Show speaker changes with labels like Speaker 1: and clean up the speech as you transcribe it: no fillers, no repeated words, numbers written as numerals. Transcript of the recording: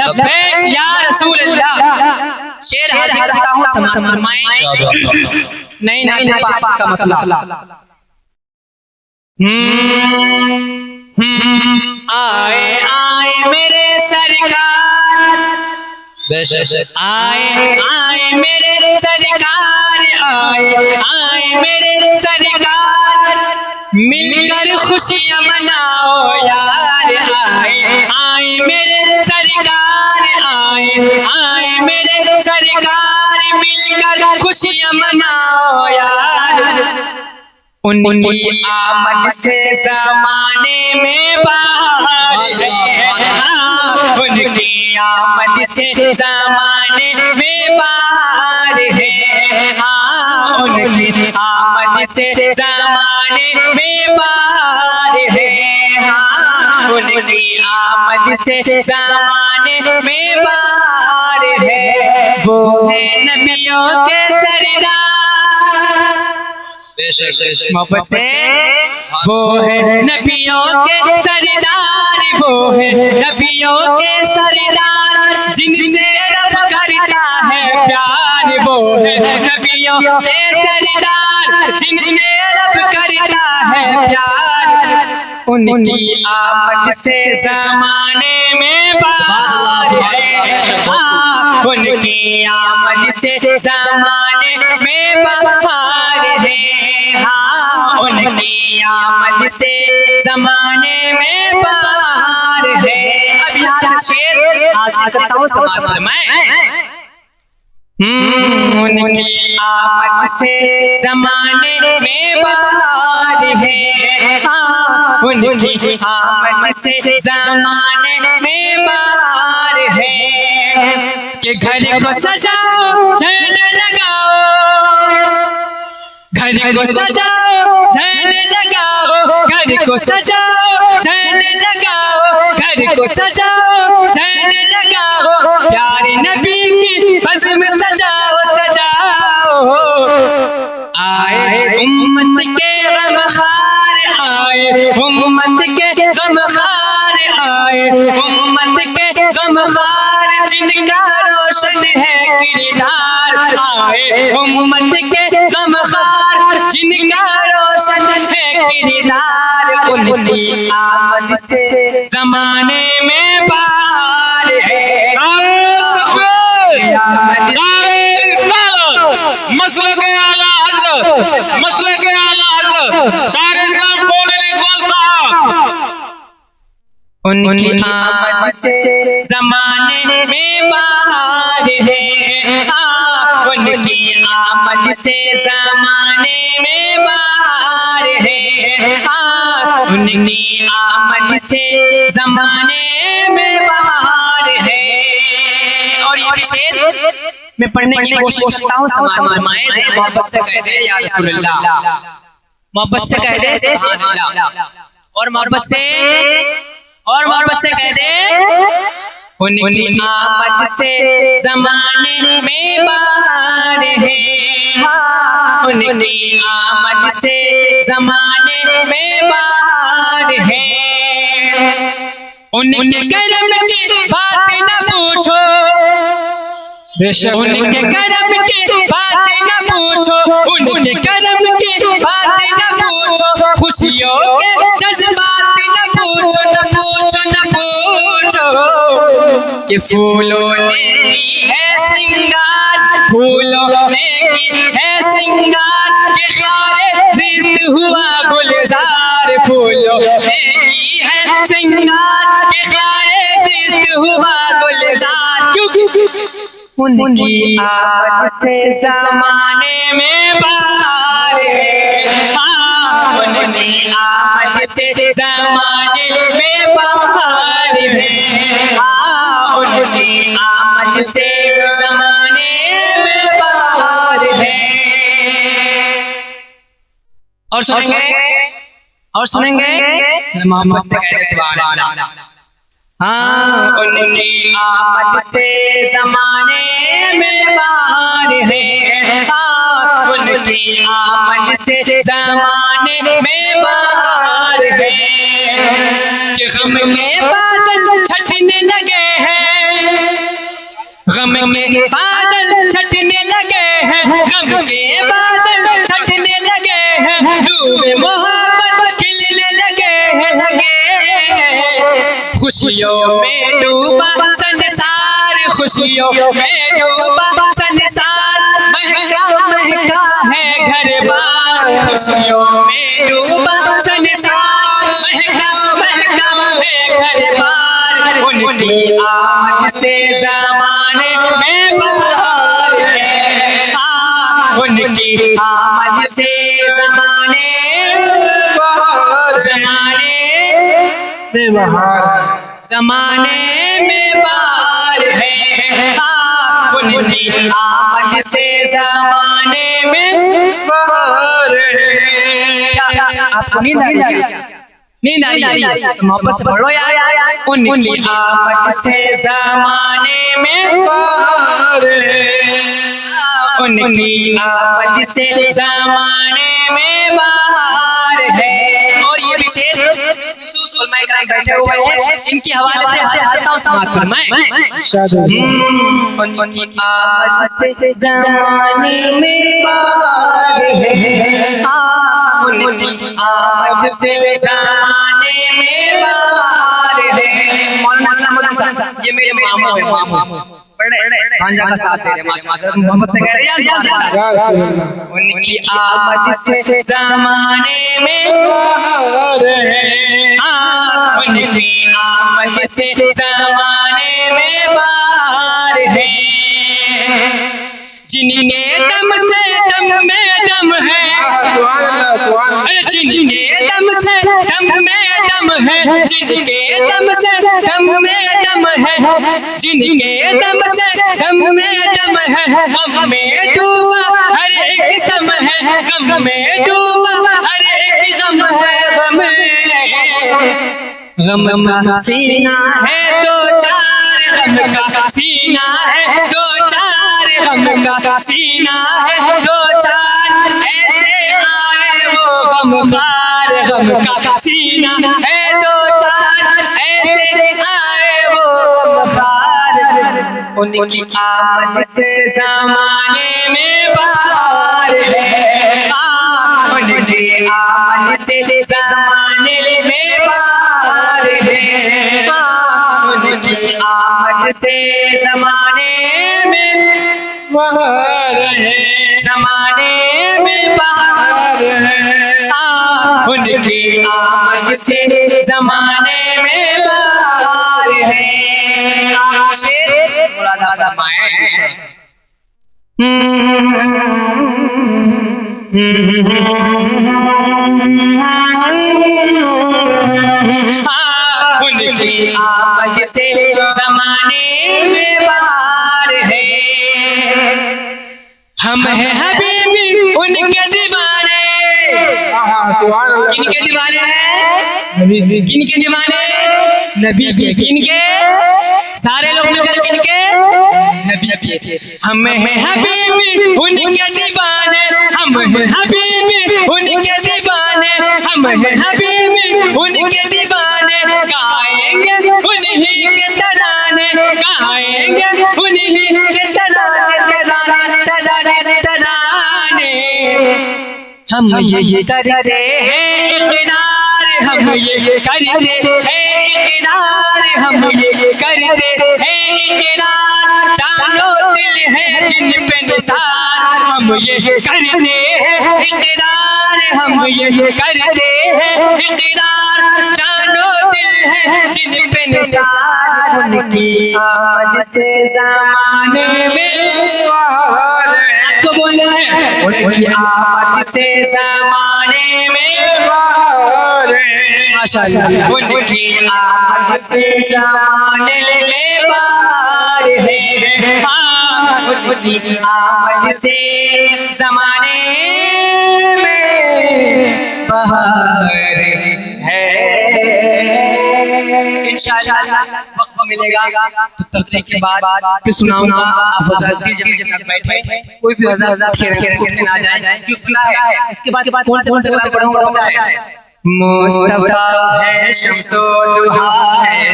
Speaker 1: लब्बैक या रसूल अल्लाह। शेर हासिल करता हूँ, समाअत फरमाएं। नहीं पाक का मतलब आए आए मेरे सरकार, आए मेरे सरकार, आए मेरे सरकार, मिलकर खुशियाँ मनाओ यार। आए मेरे सरकार, आए मेरे सरकार, मिलकर खुशियाँ मनाओ यार। उनकी आमद से ज़माने में बहार है, उनकी आमद से ज़माने में बहार है। हाँ, उनकी आमद से ज़माने में बहार है। हाँ, उनकी आमद से ज़माने में बहार है। वो है नबियों के सरदार, मोहब्बत से वो है नबियों के सरदार, वो है नबियों के सरदार, जिनसे रब करता है प्यार। वो है नबियों के सरदार, जिनसे रब करता है प्यार। उनकी आमद से ज़माने में बहार है, उनकी आमद से ज़माने में बहार है। हाँ, उनकी आमद से ज़माने में बहार है। अब यहाँ से शेर हासिल करता हूँ, समाअत फरमाएं। उनकी आमद से ज़माने में बहार है। हाँ, उनकी आमद से ज़माने में बहार है। कि घर को सजाओ झंड लगाओ, घर को सजाओ झंड लगाओ, घर को सजाओ झंड लगाओ, घर को सजाओ झंड लगाओ, प्यारे नबी की बज़्म सजाओ सजाओ। आए उम्मत के गमखार, आए उम्मत के गमखार, आए उम्मत के गमखार, जिनका रोशन है किरदार। आए उम्मत के गमखार, जिनका रोशन है किरदार। उनकी आमद से ज़माने में बहार है।
Speaker 2: मसलक आला हज़रत, मसलक आला हज़रत सारे इस्लाम बोले इकबाल साहब।
Speaker 1: उनकी आमद से ज़माने में बहार है। हाँ, उनकी आमद से ज़माने में बहार है। हाँ, उनकी आमद से ज़माने में बहार है। और ये शेर मैं पढ़ने की कोशिश करता हूँ, समाअत फरमाएं। मोहब्बत से कह दे या रसूल अल्लाह, मोहब्बत से कह दे सुभान अल्लाह, और मोहब्बत से कह दे। उनकी आमद से ज़माने में बहार है। हाँ, उनकी आमद से ज़माने में बहार है। उनके करम की बात न पूछो, उनके करम की बात न पूछो, उनके करम की बात न पूछो, खुशियों के जज्बात न पूछो, न पूछो, न पूछो। कि फूलों ने की है श्रृंगार, फूलों ने की है श्रृंगार, के खारे जिस्त हुआ गुलजार। फूलों ने की है श्रृंगार, के खारे जिस्त हुआ गुलजार। उनकी आमद से ज़माने में बहार है। हाँ, उनकी आमद से ज़माने में बहार है। हाँ, उनकी आमद से ज़माने में बहार है। और सुनेंगे मोहब्बत से कह दे सुभान अल्लाह। हाँ, उनकी आमद से ज़माने में बहार है। हाँ, उनकी आमद से ज़माने में बहार है। कि गम के बादल छटने लगे हैं, गम के बादल छटने लगे हैं, गम के बादल छटने लगे हैं, डूबे मोहब्बत खिलने लगे हैं, खुशियों में डूबा संसार, खुशियों में डूबा संसार, महका महका है घर बार, खुशियों में डूबा संसार, महका महका है घर बार, उनकी आमद से ज़माने में बहार है, उनकी आमद से ज़माने में बहार है, उनकी आमद से ज़माने में बहार है। आपको नींद आ रही है? नींद आ रही है तो वापस से पढ़ो यार। उनकी आमद से ज़माने में बहार है, उनकी आमद से ज़माने में बहार है। और ये विशेष बैठे हुए हैं, इनके हवाले से करता हूँ, समाप्त फरमाएं। उनकी आमद से ज़माने में बहार है, उनकी आमद से ज़माने में बहार है। मौलाना साहब ये मेरे मामू है, मामू भांजा का सास है माशाल्लाह, मोहम्मद से कह रहे हैं उनकी आमद से ज़माने में बहार है, उनकी आमद से ज़माने में बहार है। जिनके दम से दम में दम है, अरे जिनके दम से दम में दम है, जिनके दम से दम में दम है, जिनके दम से दम में दम है, गम में डूबा हर एक सम है, गम में डूबा हर एक गम है, गम का सीना है दो चार, गम का सीना है दो चार, गम का सीना है दो चार, ऐसे आए वो गमखार, गम का सीना है दो चार, ऐसे आए वो गमखार, उनकी आमद से ज़माने में बहार है, उनकी आमद से ज़माने में बहार है, उनकी आमद से ज़माने में बहार है, ज़माने में बहार है, उनकी आमद से ज़माने में बहार है। शेर मुरादा माए उनकी आमद से ज़माने में बहार है, हम हैं हबीबी उनके दीवाने, किनके दीवाने हैं? किनके दीवाने? नबी के। किनके? सारे लोग मिलकर किनके? नबी के। हम हैं हबीबी उनके दीवाने, हम हैं हबीबी उनके दीवाने, हम हैं हबीबी उनके दीवाने, गाएंगे उन्हीं के तराने, गाएंगे उन्हीं के तराने, तराने तराने तराने। हम ये करते हैं इकरार, हम ये करते हैं इकरार, हम ये करते हैं इकरार, जानो दिल है जिन पे निसार, हम ये करते हैं इकरार, हम ये करते हैं इकरार, जानो दिल है जिन पे निसार, उनकी आमद से ज़माने में बहार है, आपको बोलना है, उनकी आमद से ज़माने में बहार है, माशाअल्लाह, उनकी आमद से ज़माने में बहार है, उनकी आमद से ज़माने में बहार है। इंशाअल्लाह वक्त मिलेगा तो तकरीर के बाद फिर सुनाऊंगा, आप हज़रत के साथ बैठे, कोई भी हज़रत खेल ना जाए, क्योंकि है इसके बाद कौन से कलाम पढ़ूंगा पता है? मुस्तफा है शम्सो दुहा है,